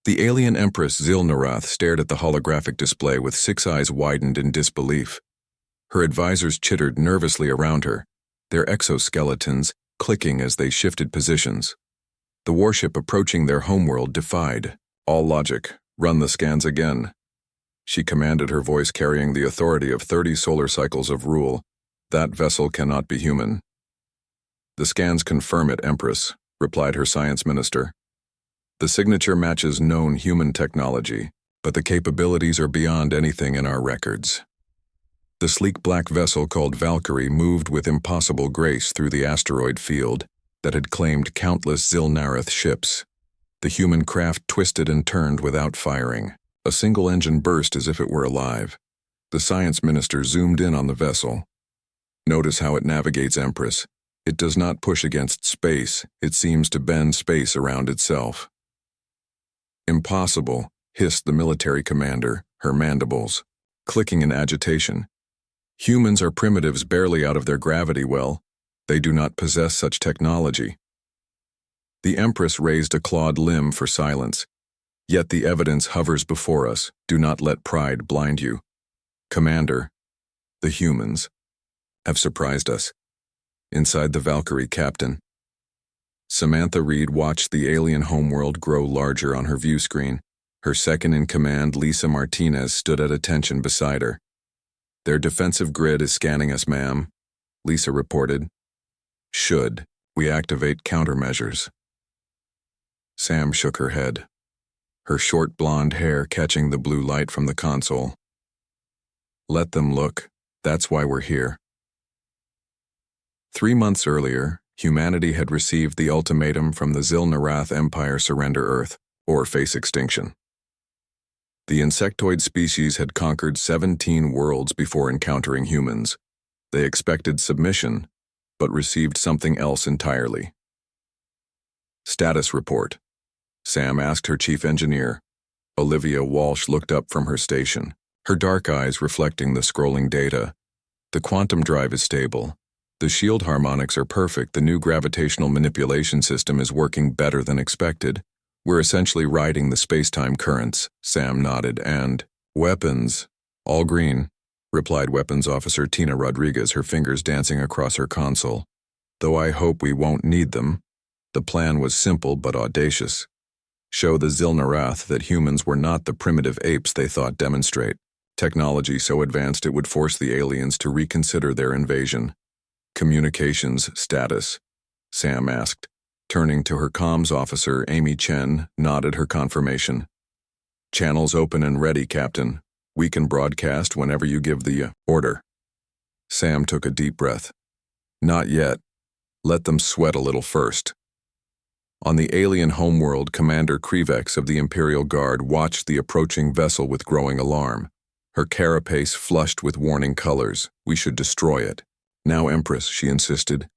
The alien Empress Zilnarath stared at the holographic display with 6 eyes widened in disbelief. Her advisors chittered nervously around her, their exoskeletons clicking as they shifted positions. The warship approaching their homeworld defied all logic. "Run the scans again," she commanded, her voice carrying the authority of 30 solar cycles of rule. "That vessel cannot be human." "The scans confirm it, Empress," replied her science minister. "The signature matches known human technology, but the capabilities are beyond anything in our records." The sleek black vessel called Valkyrie moved with impossible grace through the asteroid field that had claimed countless Zilnarath ships. The human craft twisted and turned without firing. A single engine burst as if it were alive. The science minister zoomed in on the vessel. "Notice how it navigates, Empress. It does not push against space, it seems to bend space around itself." "Impossible," hissed the military commander, her mandibles clicking in agitation. "Humans are primitives barely out of their gravity well. They do not possess such technology." The Empress raised a clawed limb for silence. "Yet the evidence hovers before us. Do not let pride blind you. Commander, the humans have surprised us." Inside the Valkyrie, Captain Samantha Reed watched the alien homeworld grow larger on her view screen. Her second-in-command, Lisa Martinez, stood at attention beside her. "Their defensive grid is scanning us, ma'am," Lisa reported. "Should we activate countermeasures?" Sam shook her head, her short blonde hair catching the blue light from the console. "Let them look. That's why we're here." 3 months earlier, humanity had received the ultimatum from the Zilnarath Empire: surrender Earth, or face extinction. The insectoid species had conquered 17 worlds before encountering humans. They expected submission, but received something else entirely. "Status report," Sam asked her chief engineer. Olivia Walsh looked up from her station, her dark eyes reflecting the scrolling data. "The quantum drive is stable. The shield harmonics are perfect. The new gravitational manipulation system is working better than expected. We're essentially riding the space-time currents," Sam nodded. "And weapons, all green," replied Weapons Officer Tina Rodriguez, her fingers dancing across her console. "Though I hope we won't need them." The plan was simple but audacious. Show the Zilnarath that humans were not the primitive apes they thought. Demonstrate technology so advanced it would force the aliens to reconsider their invasion. "Communications status?" Sam asked. Turning to her comms officer, Amy Chen nodded her confirmation. "Channels open and ready, Captain. We can broadcast whenever you give the order." Sam took a deep breath. "Not yet. Let them sweat a little first." On the alien homeworld, Commander Krivex of the Imperial Guard watched the approaching vessel with growing alarm. Her carapace flushed with warning colors. "We should destroy it. Now, Empress," she insisted,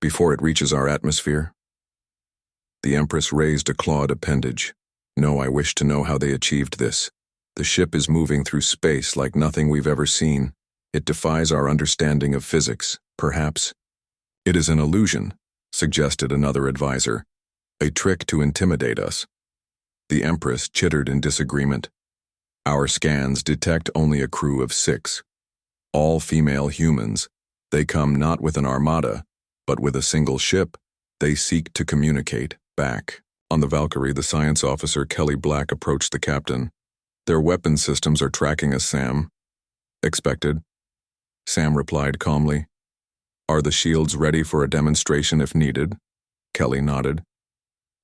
"before it reaches our atmosphere." The Empress raised a clawed appendage. "No, I wish to know how they achieved this. The ship is moving through space like nothing we've ever seen. It defies our understanding of physics. Perhaps it is an illusion," suggested another advisor. "A trick to intimidate us." The Empress chittered in disagreement. "Our scans detect only a crew of 6. All female humans. They come not with an armada, but with a single ship. They seek to communicate back." On the Valkyrie, the science officer Kelly Black approached the captain. "Their weapon systems are tracking us, Sam." "Expected," Sam replied calmly. "Are the shields ready for a demonstration if needed?" Kelly nodded.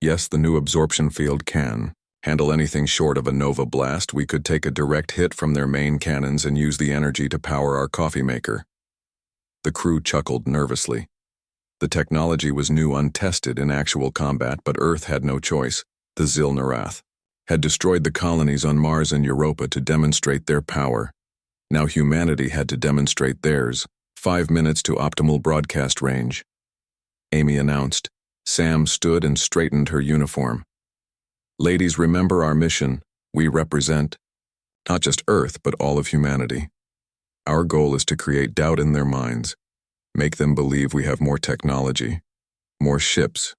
"Yes, the new absorption field can handle anything short of a nova blast. We could take a direct hit from their main cannons and use the energy to power our coffee maker." The crew chuckled nervously. The technology was new, untested in actual combat, but Earth had no choice. The Zilnarath had destroyed the colonies on Mars and Europa to demonstrate their power. Now humanity had to demonstrate theirs. 5 minutes to optimal broadcast range, Amy announced. Sam stood and straightened her uniform. "Ladies, remember our mission. We represent not just Earth, but all of humanity. Our goal is to create doubt in their minds, make them believe we have more technology, more ships,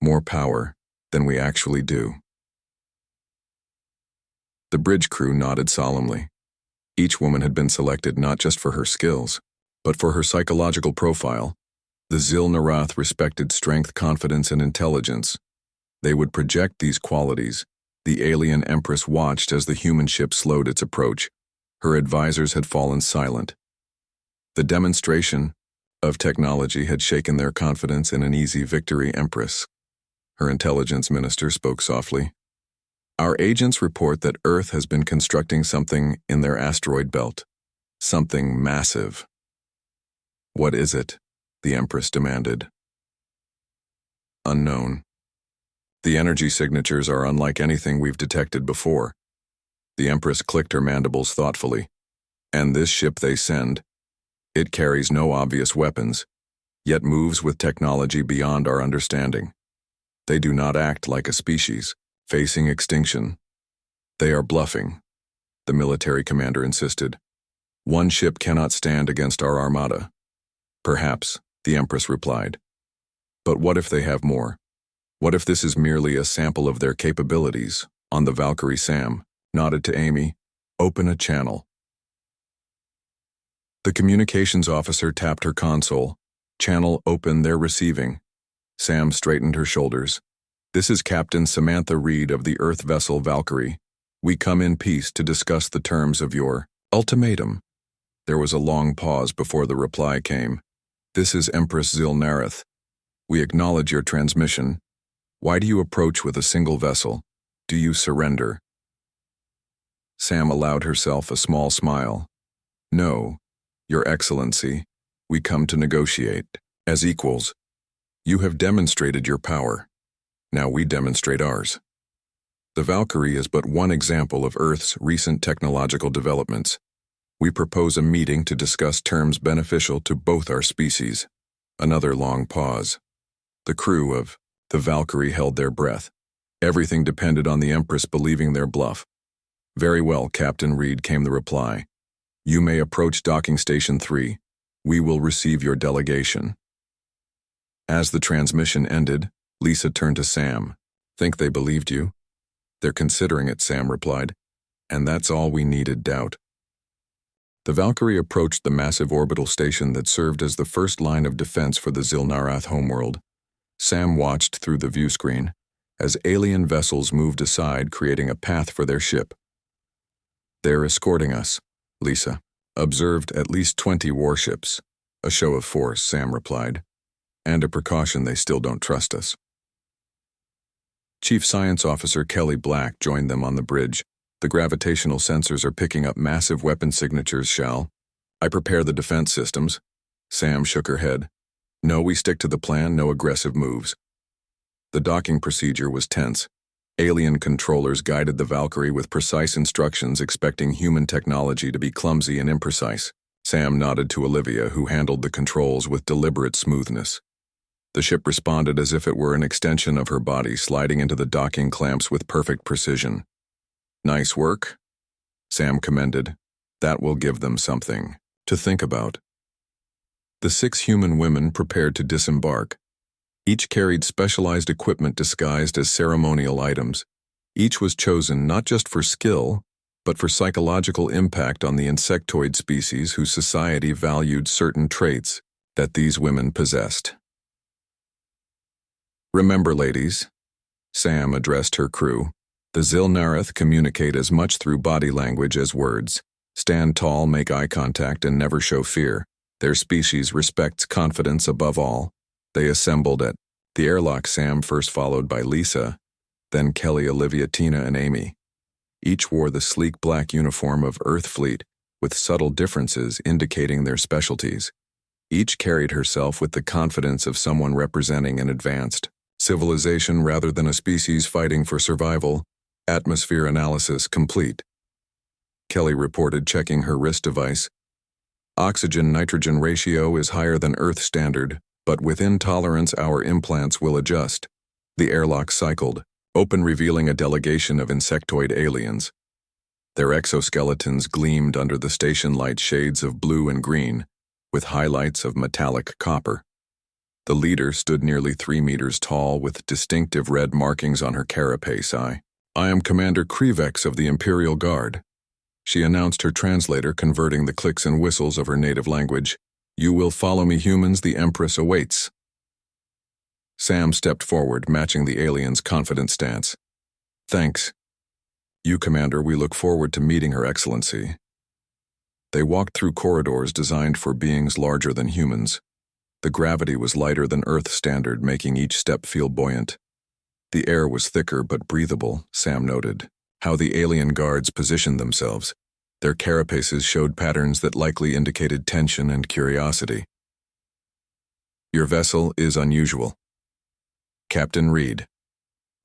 more power than we actually do." The bridge crew nodded solemnly. Each woman had been selected not just for her skills, but for her psychological profile. The Zil-Narath respected strength, confidence, and intelligence. They would project these qualities. The alien empress watched as the human ship slowed its approach. Her advisors had fallen silent. The demonstration of technology had shaken their confidence in an easy victory, Empress. Her intelligence minister spoke softly. Our agents report that Earth has been constructing something in their asteroid belt. Something massive. What is it? The Empress demanded. Unknown. The energy signatures are unlike anything we've detected before. The Empress clicked her mandibles thoughtfully. And this ship they send, it carries no obvious weapons, yet moves with technology beyond our understanding. They do not act like a species facing extinction. They are bluffing, the military commander insisted. One ship cannot stand against our armada. Perhaps, the Empress replied. But what if they have more? What if this is merely a sample of their capabilities? On the Valkyrie, Sam nodded to Amy. Open a channel. The communications officer tapped her console. Channel open, they're receiving. Sam straightened her shoulders. This is Captain Samantha Reed of the Earth vessel Valkyrie. We come in peace to discuss the terms of your ultimatum. There was a long pause before the reply came. This is Empress Zil-Narath. We acknowledge your transmission. Why do you approach with a single vessel? Do you surrender? Sam allowed herself a small smile. No, Your Excellency, we come to negotiate, as equals. You have demonstrated your power. Now we demonstrate ours. The Valkyrie is but one example of Earth's recent technological developments. We propose a meeting to discuss terms beneficial to both our species. Another long pause. The crew of the Valkyrie held their breath. Everything depended on the Empress believing their bluff. Very well, Captain Reed, came the reply. You may approach Docking Station 3. We will receive your delegation. As the transmission ended, Lisa turned to Sam. Think they believed you? They're considering it, Sam replied. And that's all we needed, doubt. The Valkyrie approached the massive orbital station that served as the first line of defense for the Zil-Narath homeworld. Sam watched through the viewscreen as alien vessels moved aside, creating a path for their ship. They're escorting us, Lisa observed. At least 20 warships. A show of force, Sam replied. And a precaution, they still don't trust us. Chief Science Officer Kelly Black joined them on the bridge. The gravitational sensors are picking up massive weapon signatures, shall I prepare the defense systems? Sam shook her head. No, we stick to the plan, no aggressive moves. The docking procedure was tense. Alien controllers guided the Valkyrie with precise instructions, expecting human technology to be clumsy and imprecise. Sam nodded to Olivia, who handled the controls with deliberate smoothness. The ship responded as if it were an extension of her body, sliding into the docking clamps with perfect precision. Nice work, Sam commended. That will give them something to think about. The 6 human women prepared to disembark. Each carried specialized equipment disguised as ceremonial items. Each was chosen not just for skill, but for psychological impact on the insectoid species whose society valued certain traits that these women possessed. Remember, ladies, Sam addressed her crew, the Zil-Narath communicate as much through body language as words. Stand tall, make eye contact, and never show fear. Their species respects confidence above all. They assembled at the airlock, Sam first, followed by Lisa, then Kelly, Olivia, Tina, and Amy. Each wore the sleek black uniform of Earth Fleet, with subtle differences indicating their specialties. Each carried herself with the confidence of someone representing an advanced civilization rather than a species fighting for survival. Atmosphere analysis complete. Kelly reported, checking her wrist device. Oxygen-nitrogen ratio is higher than Earth standard, but within tolerance our implants will adjust. The airlock cycled, open, revealing a delegation of insectoid aliens. Their exoskeletons gleamed under the station light, shades of blue and green, with highlights of metallic copper. The leader stood nearly 3 meters tall with distinctive red markings on her carapace. I am Commander Krivex of the Imperial Guard. She announced, her translator converting the clicks and whistles of her native language. You will follow me, humans. The Empress awaits. Sam stepped forward, matching the alien's confident stance. Thanks. You, Commander, we look forward to meeting Her Excellency. They walked through corridors designed for beings larger than humans. The gravity was lighter than Earth standard, making each step feel buoyant. The air was thicker but breathable, Sam noted. How the alien guards positioned themselves. Their carapaces showed patterns that likely indicated tension and curiosity. Your vessel is unusual. Captain Reed,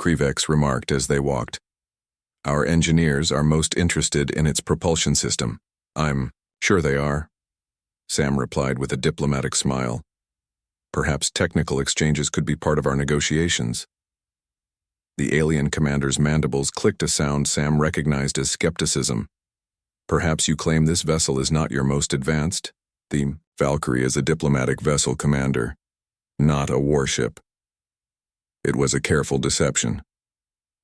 Krivex remarked as they walked. Our engineers are most interested in its propulsion system. I'm sure they are, Sam replied with a diplomatic smile. Perhaps technical exchanges could be part of our negotiations. The alien commander's mandibles clicked, a sound Sam recognized as skepticism. Perhaps you claim this vessel is not your most advanced? The Valkyrie is a diplomatic vessel, Commander, not a warship. It was a careful deception.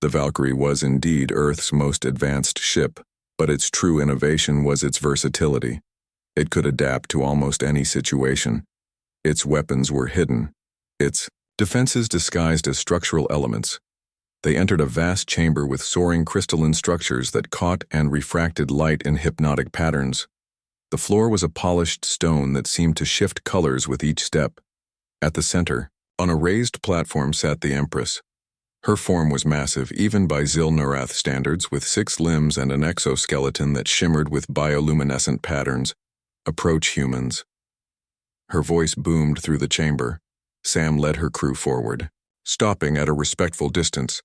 The Valkyrie was indeed Earth's most advanced ship, but its true innovation was its versatility. It could adapt to almost any situation. Its weapons were hidden, its defenses disguised as structural elements. They entered a vast chamber with soaring crystalline structures that caught and refracted light in hypnotic patterns. The floor was a polished stone that seemed to shift colors with each step. At the center, on a raised platform, sat the Empress. Her form was massive, even by Zil-Narath standards, with 6 limbs and an exoskeleton that shimmered with bioluminescent patterns. Approach, humans. Her voice boomed through the chamber. Sam led her crew forward, stopping at a respectful distance.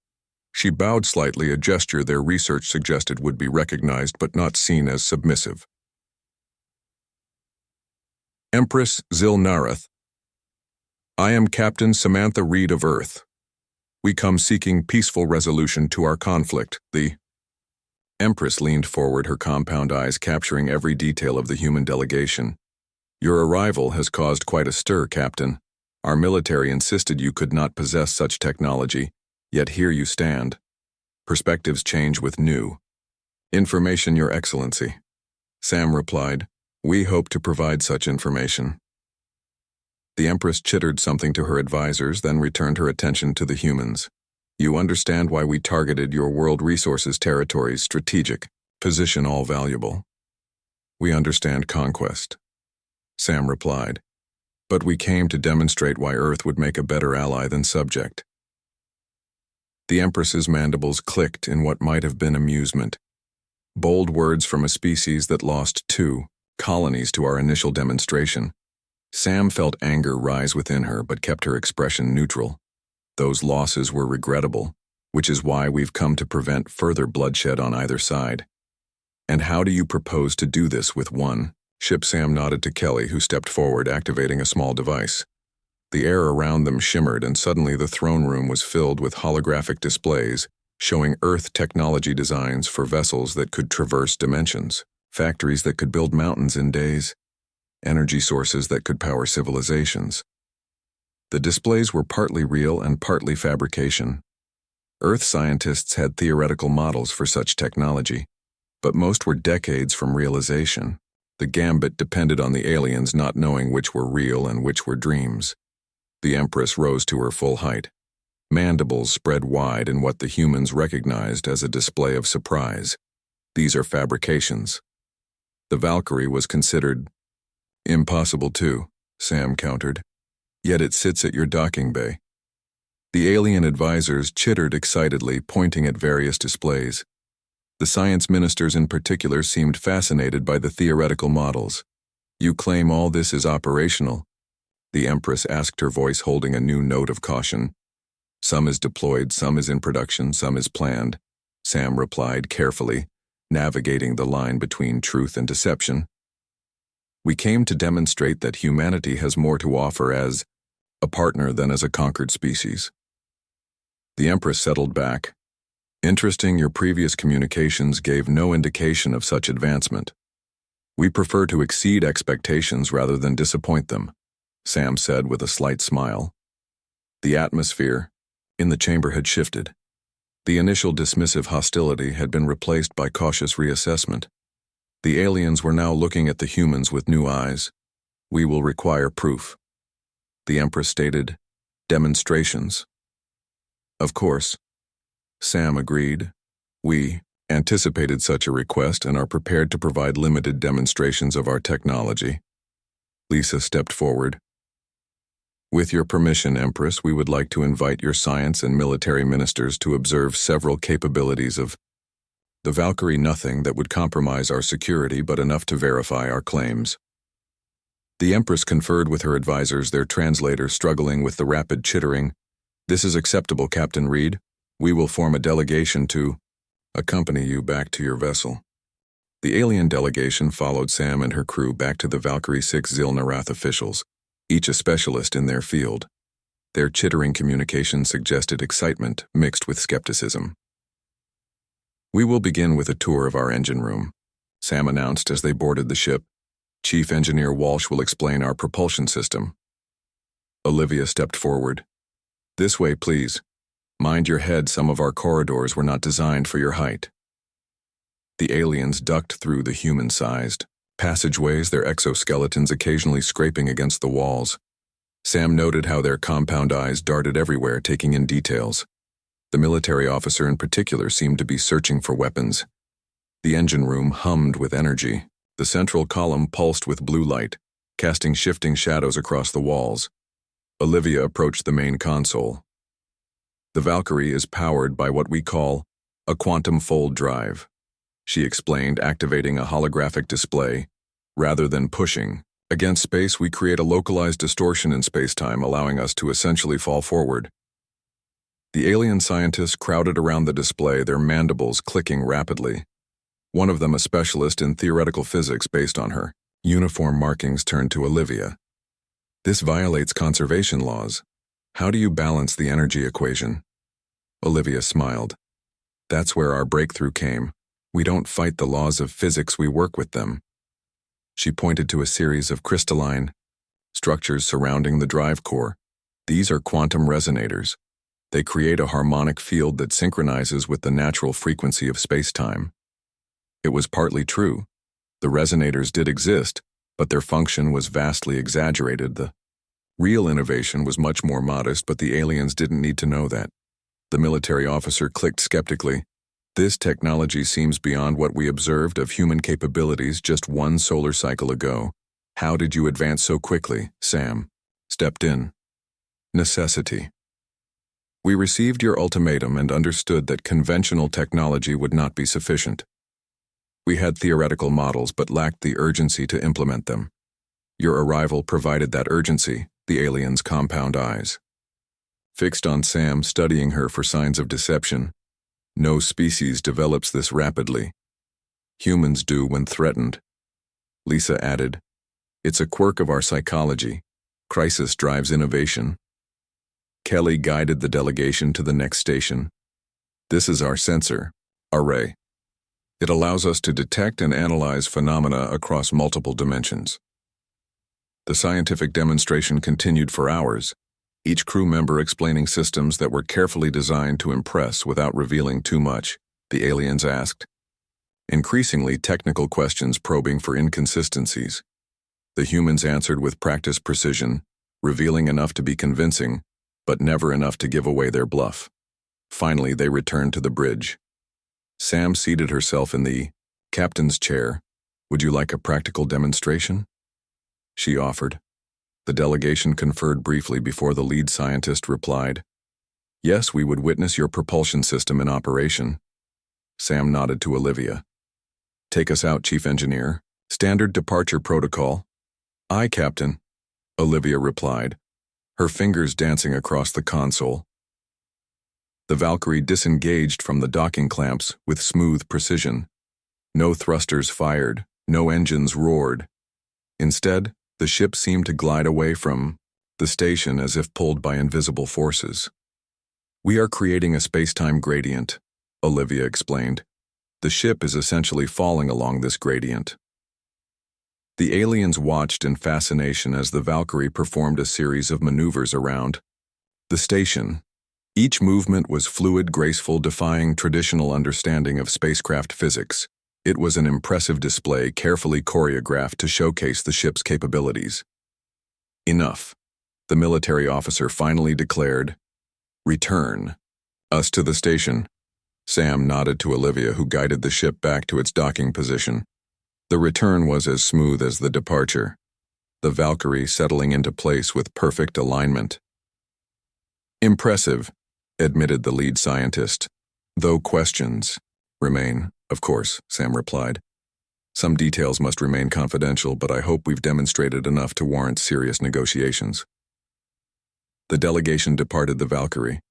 She bowed slightly, a gesture their research suggested would be recognized but not seen as submissive. Empress Zil-Narath, I am Captain Samantha Reed of Earth. We come seeking peaceful resolution to our conflict. The Empress leaned forward, her compound eyes capturing every detail of the human delegation. Your arrival has caused quite a stir, Captain. Our military insisted you could not possess such technology, yet here you stand. Perspectives change with new information, Your Excellency. Sam replied, We hope to provide such information. The Empress chittered something to her advisors, then returned her attention to the humans. You understand why we targeted your world resources territories, strategic, position all valuable. We understand conquest, Sam replied. But we came to demonstrate why Earth would make a better ally than subject. The Empress's mandibles clicked in what might have been amusement. Bold words from a species that lost 2 colonies to our initial demonstration. Sam felt anger rise within her but kept her expression neutral. Those losses were regrettable, which is why we've come to prevent further bloodshed on either side. And how do you propose to do this with one ship? Sam nodded to Kelly, who stepped forward, activating a small device. The air around them shimmered, and suddenly the throne room was filled with holographic displays, showing Earth technology designs for vessels that could traverse dimensions, factories that could build mountains in days, energy sources that could power civilizations. The displays were partly real and partly fabrication. Earth scientists had theoretical models for such technology, but most were decades from realization. The gambit depended on the aliens not knowing which were real and which were dreams. The Empress rose to her full height. Mandibles spread wide in what the humans recognized as a display of surprise. These are fabrications. The Valkyrie was considered impossible too, Sam countered. Yet it sits at your docking bay. The alien advisors chittered excitedly, pointing at various displays. The science ministers in particular seemed fascinated by the theoretical models. You claim all this is operational? The Empress asked, her voice holding a new note of caution. Some is deployed, some is in production, some is planned, Sam replied carefully, navigating the line between truth and deception. We came to demonstrate that humanity has more to offer as a partner than as a conquered species. The Empress settled back. Interesting, your previous communications gave no indication of such advancement. We prefer to exceed expectations rather than disappoint them, Sam said with a slight smile. The atmosphere in the chamber had shifted. The initial dismissive hostility had been replaced by cautious reassessment. The aliens were now looking at the humans with new eyes. "We will require proof," the Empress stated. "Demonstrations." "Of course," Sam agreed. "We anticipated such a request and are prepared to provide limited demonstrations of our technology." Lisa stepped forward. "With your permission, Empress, we would like to invite your science and military ministers to observe several capabilities of the Valkyrie. Nothing that would compromise our security, but enough to verify our claims." The Empress conferred with her advisors, their translator struggling with the rapid chittering. "This is acceptable, Captain Reed. We will form a delegation to accompany you back to your vessel." The alien delegation followed Sam and her crew back to the Valkyrie 6 Zil-Narath officials, each a specialist in their field. Their chittering communication suggested excitement mixed with skepticism. "We will begin with a tour of our engine room," Sam announced as they boarded the ship. "Chief Engineer Walsh will explain our propulsion system." Olivia stepped forward. "This way, please. Mind your head, some of our corridors were not designed for your height." The aliens ducked through the human-sized passageways, their exoskeletons occasionally scraping against the walls. Sam noted how their compound eyes darted everywhere, taking in details. The military officer in particular seemed to be searching for weapons. The engine room hummed with energy. The central column pulsed with blue light, casting shifting shadows across the walls. Olivia approached the main console. "The Valkyrie is powered by what we call a quantum fold drive," she explained, activating a holographic display. "Rather than pushing against space, we create a localized distortion in space-time, allowing us to essentially fall forward." The alien scientists crowded around the display, their mandibles clicking rapidly. One of them, a specialist in theoretical physics based on her uniform markings, turned to Olivia. "This violates conservation laws. How do you balance the energy equation?" Olivia smiled. "That's where our breakthrough came. We don't fight the laws of physics, we work with them." She pointed to a series of crystalline structures surrounding the drive core. "These are quantum resonators. They create a harmonic field that synchronizes with the natural frequency of space-time." It was partly true. The resonators did exist, but their function was vastly exaggerated. The real innovation was much more modest, but the aliens didn't need to know that. The military officer clicked skeptically. "This technology seems beyond what we observed of human capabilities just one solar cycle ago. How did you advance so quickly?" Sam stepped in. "Necessity. We received your ultimatum and understood that conventional technology would not be sufficient. We had theoretical models but lacked the urgency to implement them. Your arrival provided that urgency." The alien's compound eyes fixed on Sam, studying her for signs of deception. "No species develops this rapidly. Humans do when threatened." Lisa added, "It's a quirk of our psychology. Crisis drives innovation." Kelly guided the delegation to the next station. "This is our sensor array. It allows us to detect and analyze phenomena across multiple dimensions." The scientific demonstration continued for hours, each crew member explaining systems that were carefully designed to impress without revealing too much. The aliens asked increasingly technical questions, probing for inconsistencies. The humans answered with practiced precision, revealing enough to be convincing, but never enough to give away their bluff. Finally, they returned to the bridge. Sam seated herself in the captain's chair. "Would you like a practical demonstration?" she offered. The delegation conferred briefly before the lead scientist replied, "Yes, we would witness your propulsion system in operation." Sam nodded to Olivia. "Take us out, Chief Engineer. Standard departure protocol." "Aye, Captain," Olivia replied, her fingers dancing across the console. The Valkyrie disengaged from the docking clamps with smooth precision. No thrusters fired, no engines roared. Instead, the ship seemed to glide away from the station as if pulled by invisible forces. "We are creating a space-time gradient," Olivia explained. "The ship is essentially falling along this gradient." The aliens watched in fascination as the Valkyrie performed a series of maneuvers around the station. Each movement was fluid, graceful, defying traditional understanding of spacecraft physics. It was an impressive display, carefully choreographed to showcase the ship's capabilities. Enough. The military officer finally declared, "Return us to the station." Sam nodded to Olivia, who guided the ship back to its docking position. The return was as smooth as the departure, the Valkyrie settling into place with perfect alignment. "Impressive," admitted the lead scientist, "though questions remain." "Of course," Sam replied. "Some details must remain confidential, but I hope we've demonstrated enough to warrant serious negotiations." The delegation departed the Valkyrie,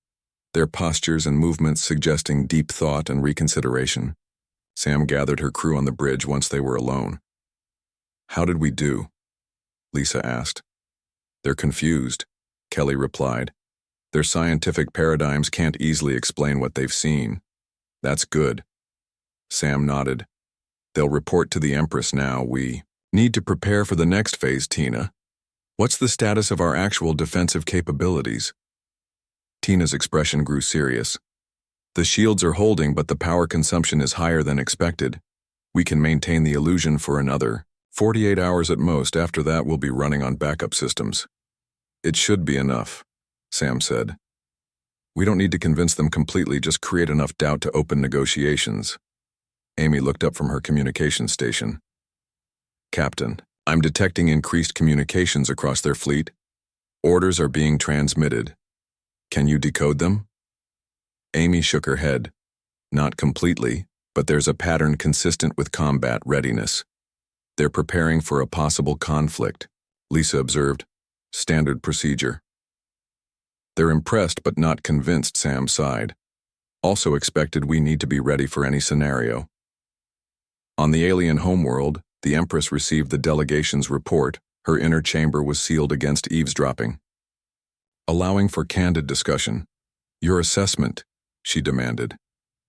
their postures and movements suggesting deep thought and reconsideration. Sam gathered her crew on the bridge once they were alone. "How did we do?" Lisa asked. "They're confused," Kelly replied. "Their scientific paradigms can't easily explain what they've seen." "That's good." Sam nodded. "They'll report to the Empress now. We need to prepare for the next phase, Tina. What's the status of our actual defensive capabilities?" Tina's expression grew serious. "The shields are holding, but the power consumption is higher than expected. We can maintain the illusion for another 48 hours at most. After that, we'll be running on backup systems." "It should be enough," Sam said. "We don't need to convince them completely, just create enough doubt to open negotiations." Amy looked up from her communications station. "Captain, I'm detecting increased communications across their fleet. Orders are being transmitted. Can you decode them?" Amy shook her head. "Not completely, but there's a pattern consistent with combat readiness. They're preparing for a possible conflict," Lisa observed. "Standard procedure." "They're impressed but not convinced," Sam sighed. "Also expected we need to be ready for any scenario." On the alien homeworld, the Empress received the delegation's report. Her inner chamber was sealed against eavesdropping. Allowing for candid discussion, "Your assessment," she demanded.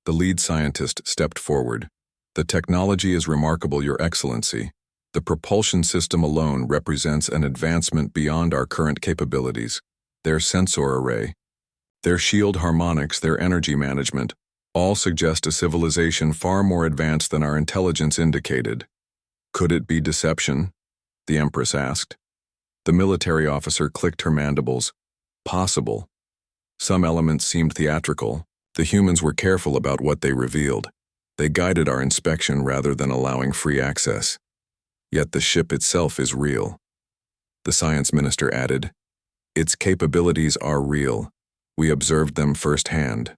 The lead scientist stepped forward. "The technology is remarkable, Your Excellency. The propulsion system alone represents an advancement beyond our current capabilities. Their sensor array, their shield harmonics, their energy management, all suggest a civilization far more advanced than our intelligence indicated." "Could it be deception?" the Empress asked. The military officer clicked her mandibles. "Possible. Some elements seemed theatrical. The humans were careful about what they revealed. They guided our inspection rather than allowing free access. Yet the ship itself is real." The science minister added, "Its capabilities are real. We observed them firsthand."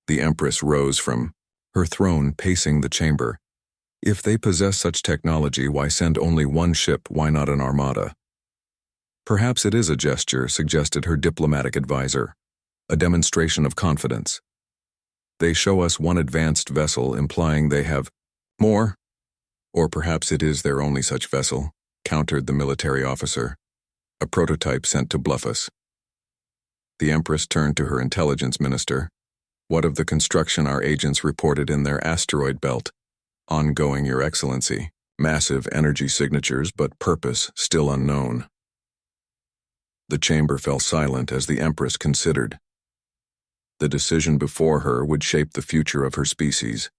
The Empress rose from her throne, pacing the chamber. "If they possess such technology, why send only one ship? Why not an armada?" "Perhaps it is a gesture," suggested her diplomatic advisor. "A demonstration of confidence. They show us one advanced vessel, implying they have more. Or perhaps it is their only such vessel," countered the military officer. "A prototype sent to bluff us." The Empress turned to her intelligence minister. "What of the construction our agents reported in their asteroid belt?" "Ongoing, Your Excellency. Massive energy signatures, but purpose still unknown." The chamber fell silent as the Empress considered. The decision before her would shape the future of her species.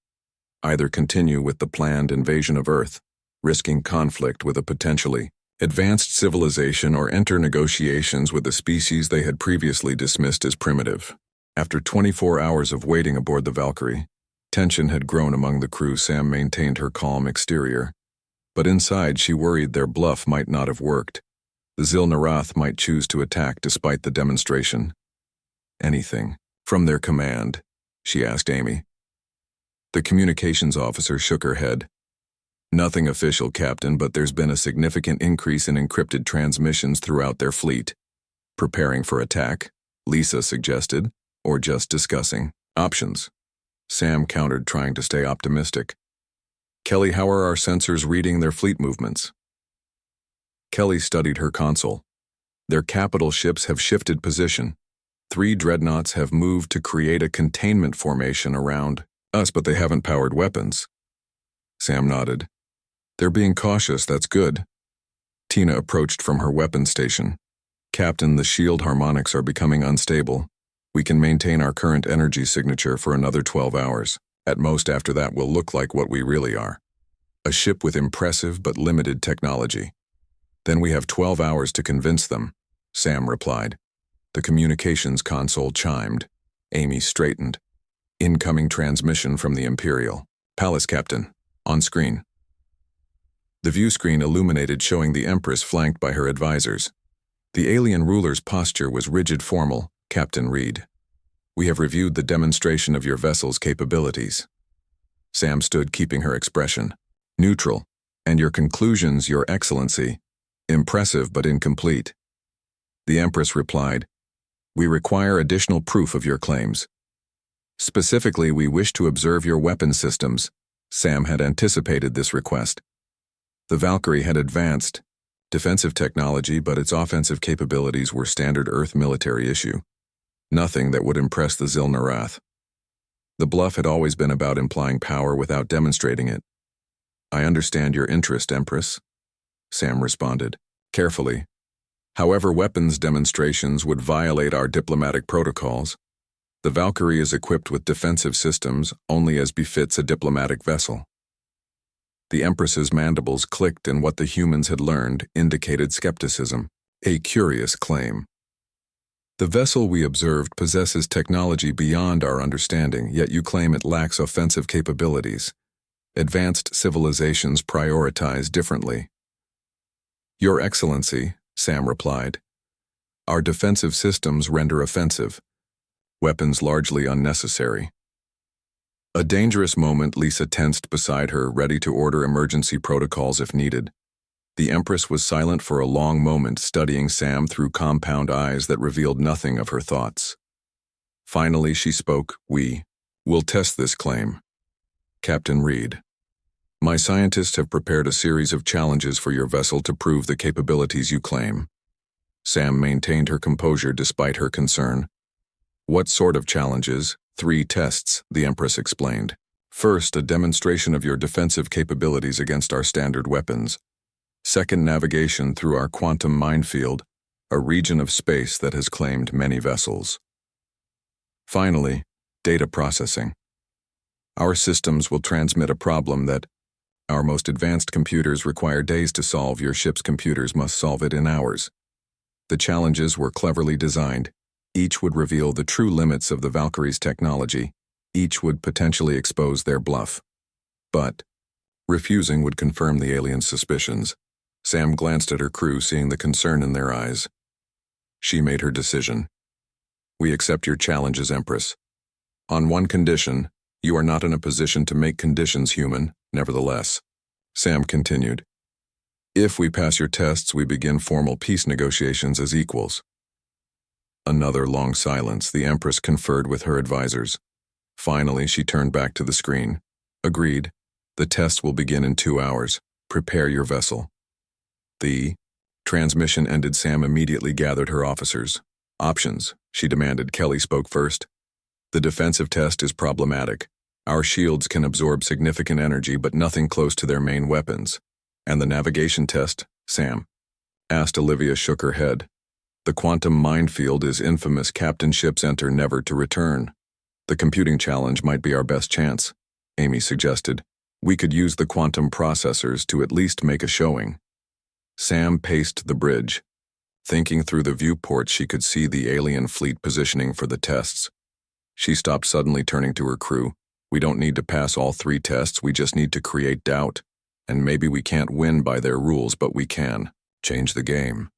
Either continue with the planned invasion of Earth, risking conflict with a potentially advanced civilization, or enter negotiations with a species they had previously dismissed as primitive. After 24 hours of waiting aboard the Valkyrie, tension had grown among the crew. Sam maintained her calm exterior, but inside she worried their bluff might not have worked. The Zil-Narath might choose to attack despite the demonstration. "Anything from their command?" she asked Amy. The communications officer shook her head. "Nothing official, Captain, but there's been a significant increase in encrypted transmissions throughout their fleet." "Preparing for attack," Lisa suggested, "or just discussing options?" Sam countered, trying to stay optimistic. "Kelly, how are our sensors reading their fleet movements?" Kelly studied her console. "Their capital ships have shifted position. 3 dreadnoughts have moved to create a containment formation around us, but they haven't powered weapons." Sam nodded. "They're being cautious, that's good." Tina approached from her weapons station. "Captain, the shield harmonics are becoming unstable. We can maintain our current energy signature for another 12 hours. At most after that we'll look like what we really are. A ship with impressive but limited technology. Then we have 12 hours to convince them, Sam replied. The communications console chimed. Amy straightened. Incoming transmission from the Imperial. Palace Captain. On screen. The view screen illuminated, showing the Empress flanked by her advisors. The alien ruler's posture was rigid formal. Captain Reed. We have reviewed the demonstration of your vessel's capabilities. Sam stood, keeping her expression neutral. And your conclusions, Your Excellency. Impressive but incomplete. The Empress replied, We require additional proof of your claims. Specifically, we wish to observe your weapon systems. Sam had anticipated this request. The Valkyrie had advanced defensive technology, but its offensive capabilities were standard Earth military issue. Nothing that would impress the Zil-Narath. The bluff had always been about implying power without demonstrating it. I understand your interest, Empress, Sam responded, carefully. However, weapons demonstrations would violate our diplomatic protocols. The Valkyrie is equipped with defensive systems only as befits a diplomatic vessel. The Empress's mandibles clicked, and what the humans had learned indicated skepticism, a curious claim. The vessel we observed possesses technology beyond our understanding, yet you claim it lacks offensive capabilities. Advanced civilizations prioritize differently. Your Excellency, Sam replied, our defensive systems render offensive. Weapons largely unnecessary. A dangerous moment. Lisa tensed beside her, ready to order emergency protocols if needed. The Empress was silent for a long moment, studying Sam through compound eyes that revealed nothing of her thoughts. Finally, she spoke. We will test this claim. Captain Reed. My scientists have prepared a series of challenges for your vessel to prove the capabilities you claim. Sam maintained her composure despite her concern. What sort of challenges? 3 tests, the Empress explained. First, a demonstration of your defensive capabilities against our standard weapons. Second, navigation through our quantum minefield, a region of space that has claimed many vessels. Finally, data processing. Our systems will transmit a problem that our most advanced computers require days to solve. Your ship's computers must solve it in hours. The challenges were cleverly designed. Each would reveal the true limits of the Valkyrie's technology. Each would potentially expose their bluff. But refusing would confirm the aliens' suspicions. Sam glanced at her crew, seeing the concern in their eyes. She made her decision. We accept your challenges, Empress. On one condition, you are not in a position to make conditions human, nevertheless. Sam continued. If we pass your tests, we begin formal peace negotiations as equals. Another long silence. The Empress conferred with her advisors. Finally, she turned back to the screen. Agreed. The test will begin in 2 hours. Prepare your vessel. The transmission ended. Sam immediately gathered her officers. Options, she demanded. Kelly spoke first. The defensive test is problematic. Our shields can absorb significant energy, but nothing close to their main weapons. And the navigation test, Sam asked. Olivia shook her head. The quantum minefield is infamous. Captain, ships enter never to return. The computing challenge might be our best chance, Amy suggested. We could use the quantum processors to at least make a showing. Sam paced the bridge. Thinking through the viewport, she could see the alien fleet positioning for the tests. She stopped suddenly, turning to her crew. We don't need to pass all 3 tests, we just need to create doubt. And maybe we can't win by their rules, but we can change the game.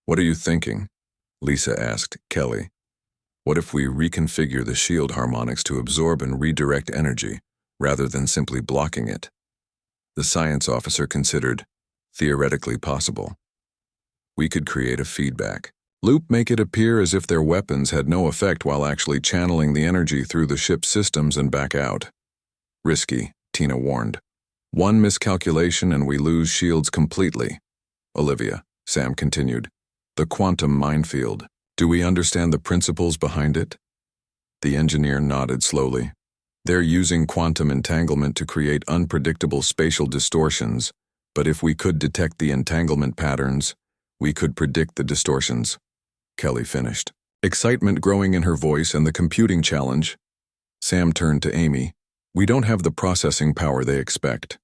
What are you thinking? Lisa asked Kelly. What if we reconfigure the shield harmonics to absorb and redirect energy, rather than simply blocking it? The science officer considered. Theoretically possible. We could create a feedback loop, make it appear as if their weapons had no effect while actually channeling the energy through the ship's systems and back out. Risky, Tina warned. One miscalculation and we lose shields completely. Olivia, Sam continued. The quantum minefield. Do we understand the principles behind it? The engineer nodded slowly. They're using quantum entanglement to create unpredictable spatial distortions, but if we could detect the entanglement patterns, we could predict the distortions. Kelly finished. Excitement growing in her voice and the computing challenge. Sam turned to Amy. We don't have the processing power they expect.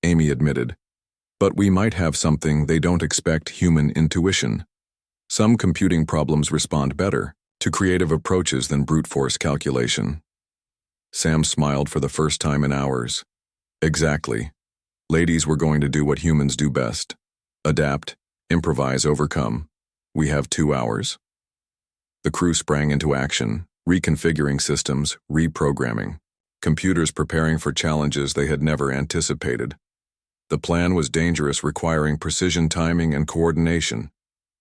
Amy admitted. But we might have something they don't expect: human intuition. Some computing problems respond better to creative approaches than brute force calculation. Sam smiled for the first time in hours. Exactly. Ladies, we're going to do what humans do best. Adapt, improvise, overcome. We have 2 hours. The crew sprang into action, reconfiguring systems, reprogramming. Computers preparing for challenges they had never anticipated. The plan was dangerous, requiring precision, timing, and coordination.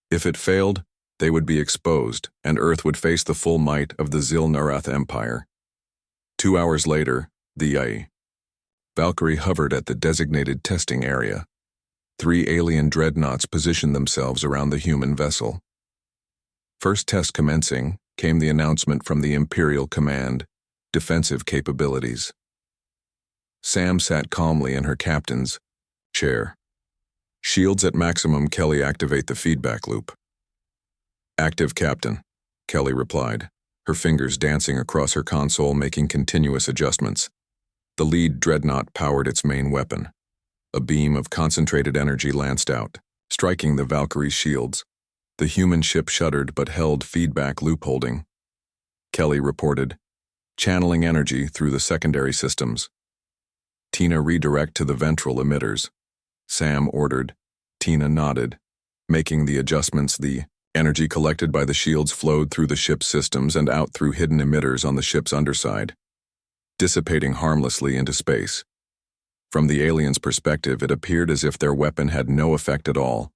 If it failed, they would be exposed, and Earth would face the full might of the Zil-Narath Empire. 2 hours later, the Valkyrie hovered at the designated testing area. 3 alien dreadnoughts positioned themselves around the human vessel. First test commencing, came the announcement from the Imperial Command: defensive capabilities. Sam sat calmly in her captain's chair. Shields at maximum. Kelly, activate the feedback loop. Active, Captain, Kelly replied, her fingers dancing across her console, making continuous adjustments. The lead dreadnought powered its main weapon. A beam of concentrated energy lanced out, striking the Valkyrie's shields. The human ship shuddered but held feedback loop holding. Kelly reported, channeling energy through the secondary systems. Tina, redirect to the ventral emitters. Sam ordered. Tina nodded. Making the adjustments, the energy collected by the shields flowed through the ship's systems and out through hidden emitters on the ship's underside, dissipating harmlessly into space. From the aliens' perspective, it appeared as if their weapon had no effect at all.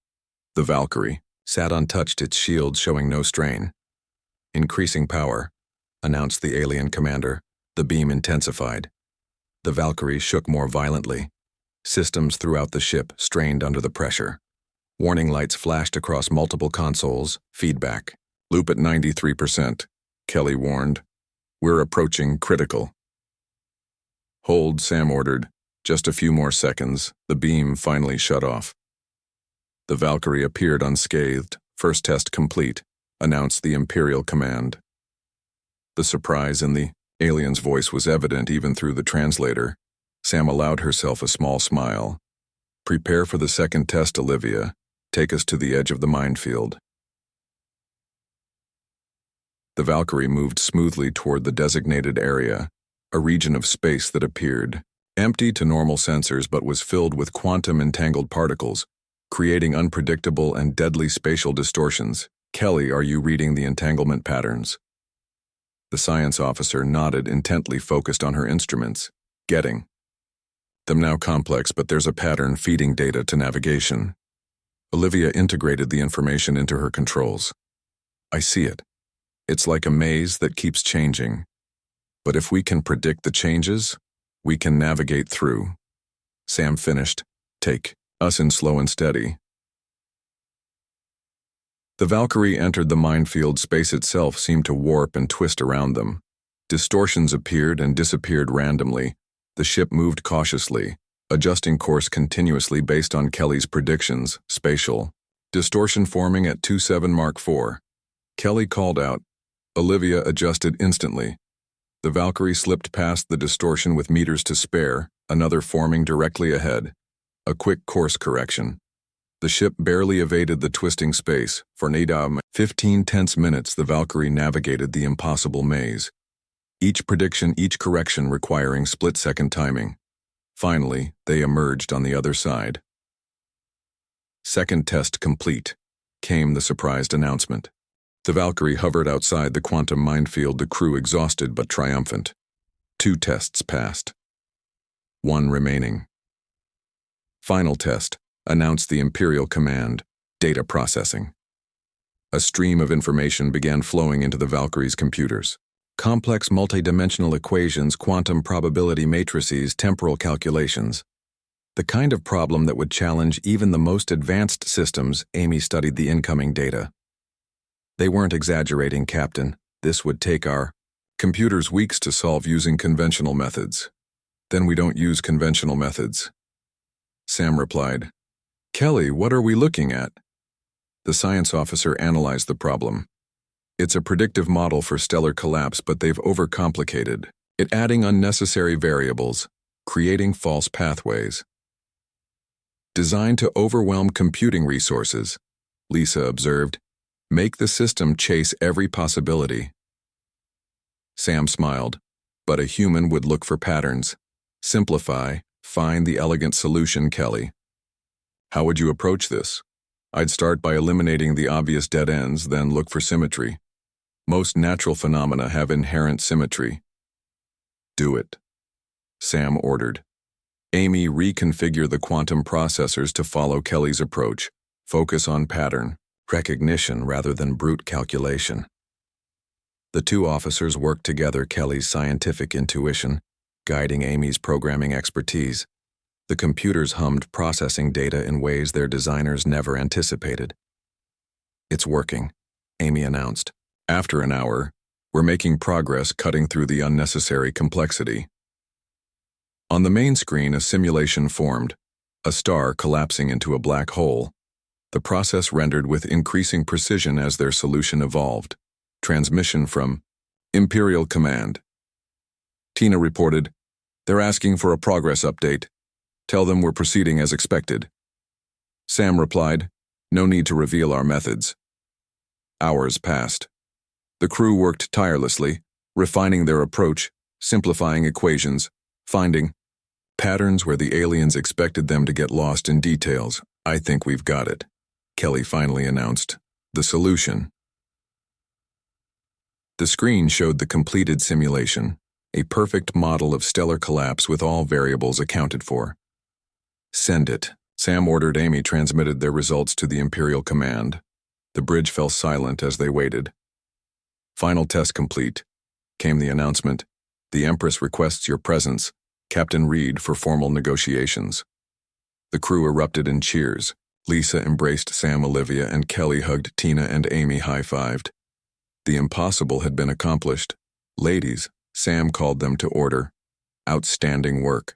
The Valkyrie sat untouched, its shields showing no strain. Increasing power, announced the alien commander. The beam intensified. The Valkyrie shook more violently. Systems throughout the ship strained under the pressure. Warning lights flashed across multiple consoles. Feedback. Loop at 93%, Kelly warned. We're approaching critical. Hold, Sam ordered. Just a few more seconds. The beam finally shut off. The Valkyrie appeared unscathed. First test complete, announced the Imperial Command. The surprise in the alien's voice was evident even through the translator. Sam allowed herself a small smile. Prepare for the second test, Olivia. Take us to the edge of the minefield. The Valkyrie moved smoothly toward the designated area, a region of space that appeared empty to normal sensors but was filled with quantum-entangled particles, creating unpredictable and deadly spatial distortions. Kelly, are you reading the entanglement patterns? The science officer nodded, intently focused on her instruments. Getting them now complex, but there's a pattern feeding data to navigation. Olivia integrated the information into her controls. I see it. It's like a maze that keeps changing. But if we can predict the changes, we can navigate through. Sam finished. Take us in slow and steady. The Valkyrie entered the minefield. Space itself seemed to warp and twist around them. Distortions appeared and disappeared randomly. The ship moved cautiously, adjusting course continuously based on Kelly's predictions. Spatial distortion forming at 27 Mark IV. Kelly called out. Olivia adjusted instantly. The Valkyrie slipped past the distortion with meters to spare, another forming directly ahead. A quick course correction. The ship barely evaded the twisting space. For 15 tense minutes, the Valkyrie navigated the impossible maze. Each prediction, each correction requiring split-second timing. Finally, they emerged on the other side. Second test complete, came the surprised announcement. The Valkyrie hovered outside the quantum minefield, the crew exhausted but triumphant. 2 tests passed. 1 remaining. Final test, announced the Imperial Command. Data processing. A stream of information began flowing into the Valkyrie's computers. Complex multidimensional equations, quantum probability matrices, temporal calculations. The kind of problem that would challenge even the most advanced systems. Amy studied the incoming data. They weren't exaggerating, Captain. This would take our computers weeks to solve using conventional methods. Then we don't use conventional methods. Sam replied. Kelly, what are we looking at? The science officer analyzed the problem. It's a predictive model for stellar collapse, but they've overcomplicated it, adding unnecessary variables, creating false pathways. Designed to overwhelm computing resources, Lisa observed. Make the system chase every possibility. Sam smiled, but a human would look for patterns. Simplify, find the elegant solution, Kelly. How would you approach this? I'd start by eliminating the obvious dead ends, then look for symmetry. Most natural phenomena have inherent symmetry. Do it, Sam ordered. Amy, reconfigure the quantum processors to follow Kelly's approach. Focus on pattern recognition rather than brute calculation. The two officers worked together, Kelly's scientific intuition, guiding Amy's programming expertise. The computers hummed, processing data in ways their designers never anticipated. It's working, Amy announced. After an hour, we're making progress, cutting through the unnecessary complexity. On the main screen, a simulation formed, a star collapsing into a black hole. The process rendered with increasing precision as their solution evolved. Transmission from Imperial Command. Tina reported, "They're asking for a progress update. Tell them we're proceeding as expected." Sam replied, "No need to reveal our methods." Hours passed. The crew worked tirelessly, refining their approach, simplifying equations, finding patterns where the aliens expected them to get lost in details. "I think we've got it," Kelly finally announced. "The solution." The screen showed the completed simulation, a perfect model of stellar collapse with all variables accounted for. "Send it," Sam ordered. Amy transmitted their results to the Imperial Command. The bridge fell silent as they waited. "Final test complete," came the announcement. "The Empress requests your presence, Captain Reed, for formal negotiations." The crew erupted in cheers. Lisa embraced Sam, Olivia, and Kelly hugged Tina, and Amy high-fived. The impossible had been accomplished. "Ladies," Sam called them to order. "Outstanding work.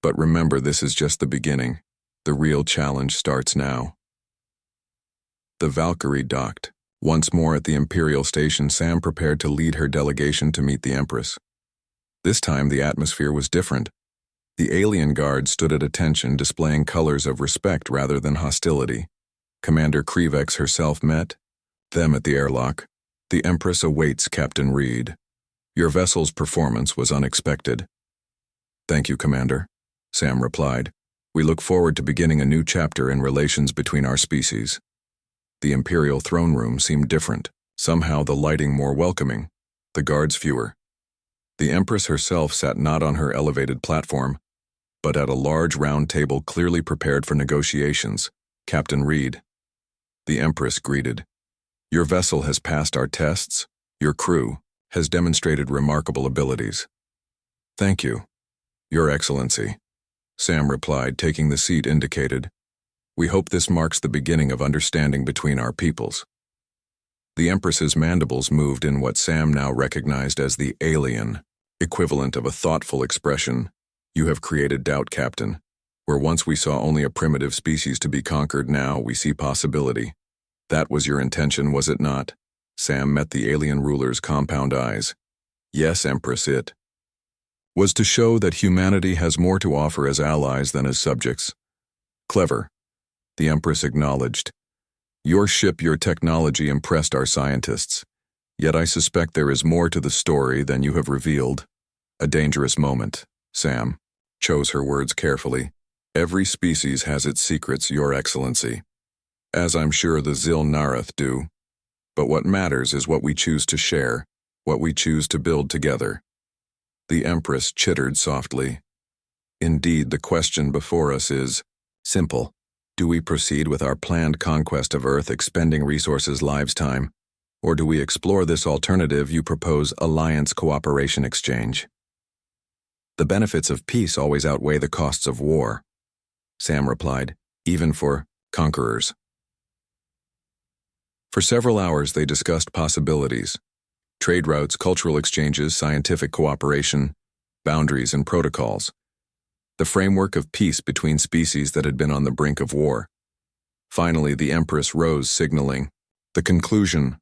But remember, this is just the beginning. The real challenge starts now." The Valkyrie docked. Once more at the Imperial Station, Sam prepared to lead her delegation to meet the Empress. This time the atmosphere was different. The alien guard stood at attention, displaying colors of respect rather than hostility. Commander Krivex herself met them at the airlock. "The Empress awaits, Captain Reed. Your vessel's performance was unexpected." "Thank you, Commander," Sam replied. "We look forward to beginning a new chapter in relations between our species." The Imperial throne room seemed different, somehow the lighting more welcoming, the guards fewer. The Empress herself sat not on her elevated platform, but at a large round table clearly prepared for negotiations. "Captain Reed." The Empress greeted. "Your vessel has passed our tests. Your crew has demonstrated remarkable abilities." "Thank you, Your Excellency," Sam replied, taking the seat indicated. "We hope this marks the beginning of understanding between our peoples." The Empress's mandibles moved in what Sam now recognized as the alien equivalent of a thoughtful expression. "You have created doubt, Captain. Where once we saw only a primitive species to be conquered, now we see possibility. That was your intention, was it not?" Sam met the alien ruler's compound eyes. "Yes, Empress, it was to show that humanity has more to offer as allies than as subjects." "Clever," the Empress acknowledged. "Your ship, your technology impressed our scientists. Yet I suspect there is more to the story than you have revealed." "A dangerous moment," Sam chose her words carefully. "Every species has its secrets, Your Excellency, as I'm sure the Zil-Narath do. But what matters is what we choose to share, what we choose to build together." The Empress chittered softly. "Indeed, the question before us is simple. Do we proceed with our planned conquest of Earth, expending resources, lives, time? Or do we explore this alternative you propose, alliance, cooperation, exchange? The benefits of peace always outweigh the costs of war," Sam replied, "even for conquerors." For several hours they discussed possibilities. Trade routes, cultural exchanges, scientific cooperation, boundaries and protocols. The framework of peace between species that had been on the brink of war. Finally, the Empress rose, signaling the conclusion.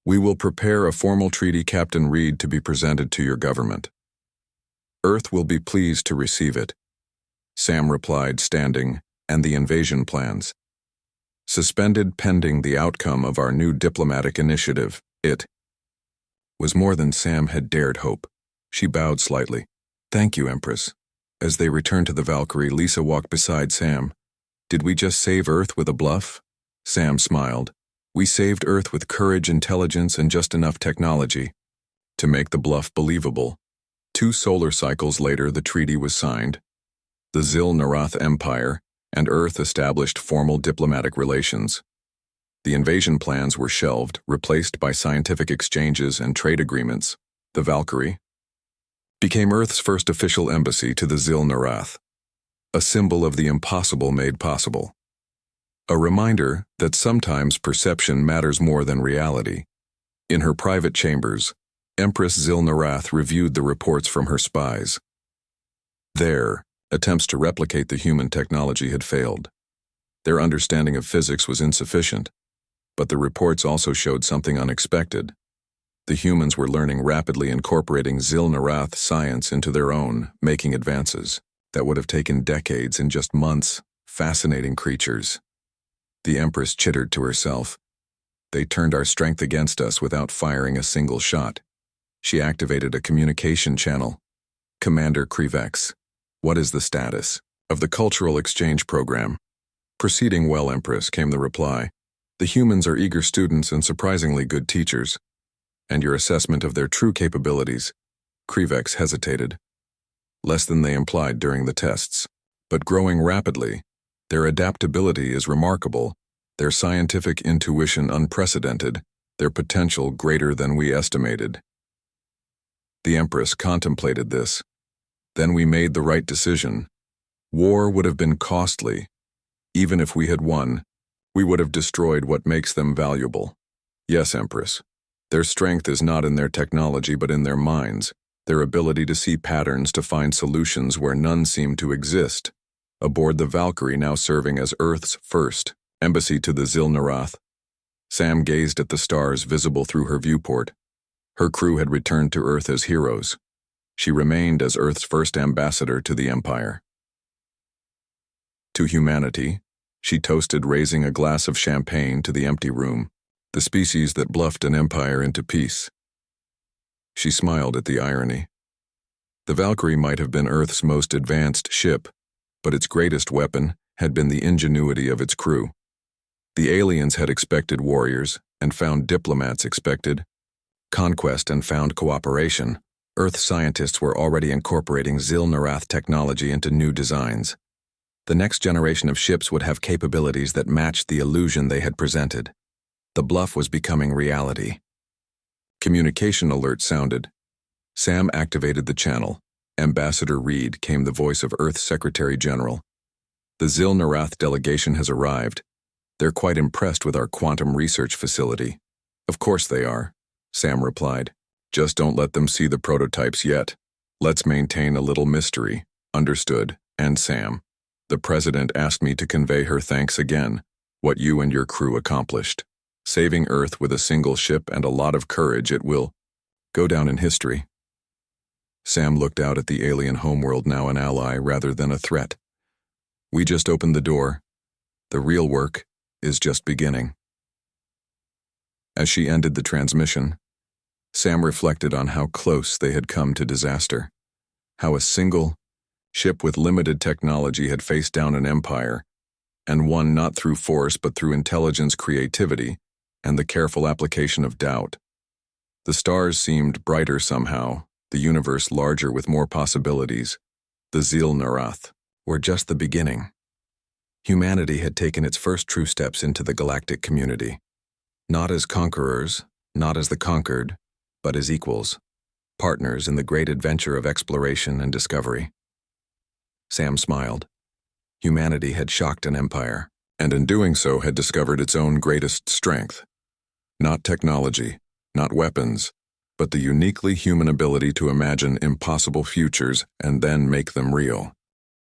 We will prepare a formal treaty, Captain Reed, to be presented to your government. Earth will be pleased to receive it, Sam replied, standing, and the invasion plans. Suspended pending the outcome of our new diplomatic initiative. It was more than Sam had dared hope. She bowed slightly. Thank you, Empress. As they returned to the Valkyrie, Lisa walked beside Sam. Did we just save Earth with a bluff? Sam smiled. We saved Earth with courage, intelligence, and just enough technology to make the bluff believable. 2 solar cycles later, the treaty was signed. The Zil-Narath Empire and Earth established formal diplomatic relations. The invasion plans were shelved, replaced by scientific exchanges and trade agreements. The Valkyrie became Earth's first official embassy to the Zil-Narath, a symbol of the impossible made possible. A reminder that sometimes perception matters more than reality. In her private chambers, Empress Zil-Narath reviewed the reports from her spies. There, attempts to replicate the human technology had failed. Their understanding of physics was insufficient, but the reports also showed something unexpected. The humans were learning rapidly, incorporating Zil-Narath science into their own, making advances that would have taken decades in just months. Fascinating creatures. The Empress chittered to herself. They turned our strength against us without firing a single shot. She activated a communication channel. Commander Krivex, what is the status of the cultural exchange program? Proceeding well, Empress, came the reply. The humans are eager students and surprisingly good teachers. And your assessment of their true capabilities? Krivex hesitated. Less than they implied during the tests, but growing rapidly. Their adaptability is remarkable, their scientific intuition unprecedented, their potential greater than we estimated. The Empress contemplated this. Then we made the right decision. War would have been costly. Even if we had won, we would have destroyed what makes them valuable. Yes, Empress. Their strength is not in their technology but in their minds, their ability to see patterns, to find solutions where none seem to exist. Aboard the Valkyrie, now serving as Earth's first embassy to the Zil-Narath, Sam gazed at the stars visible through her viewport. Her crew had returned to Earth as heroes. She remained as Earth's first ambassador to the Empire. To humanity, she toasted, raising a glass of champagne to the empty room, the species that bluffed an empire into peace. She smiled at the irony. The Valkyrie might have been Earth's most advanced ship, but its greatest weapon had been the ingenuity of its crew. The aliens had expected warriors and found diplomats, expected conquest and found cooperation. Earth scientists were already incorporating Zil-Narath technology into new designs. The next generation of ships would have capabilities that matched the illusion they had presented. The bluff was becoming reality. Communication alert sounded. Sam activated the channel. Ambassador Reed came the voice of Earth's Secretary General. The Zil-Narath delegation has arrived. They're quite impressed with our quantum research facility. Of course they are, Sam replied. Just don't let them see the prototypes yet. Let's maintain a little mystery. Understood. And Sam, the President asked me to convey her thanks again. What you and your crew accomplished. Saving Earth with a single ship and a lot of courage, it will go down in history. Sam looked out at the alien homeworld, now an ally rather than a threat. We just opened the door. The real work is just beginning. As she ended the transmission, Sam reflected on how close they had come to disaster. How a single ship with limited technology had faced down an empire, and won not through force but through intelligence, creativity, and the careful application of doubt. The stars seemed brighter somehow, the universe larger with more possibilities. The Zil-Narath were just the beginning. Humanity had taken its first true steps into the galactic community. Not as conquerors, not as the conquered, but as equals, partners in the great adventure of exploration and discovery. Sam smiled. Humanity had shocked an empire, and in doing so had discovered its own greatest strength. Not technology, not weapons, but the uniquely human ability to imagine impossible futures and then make them real.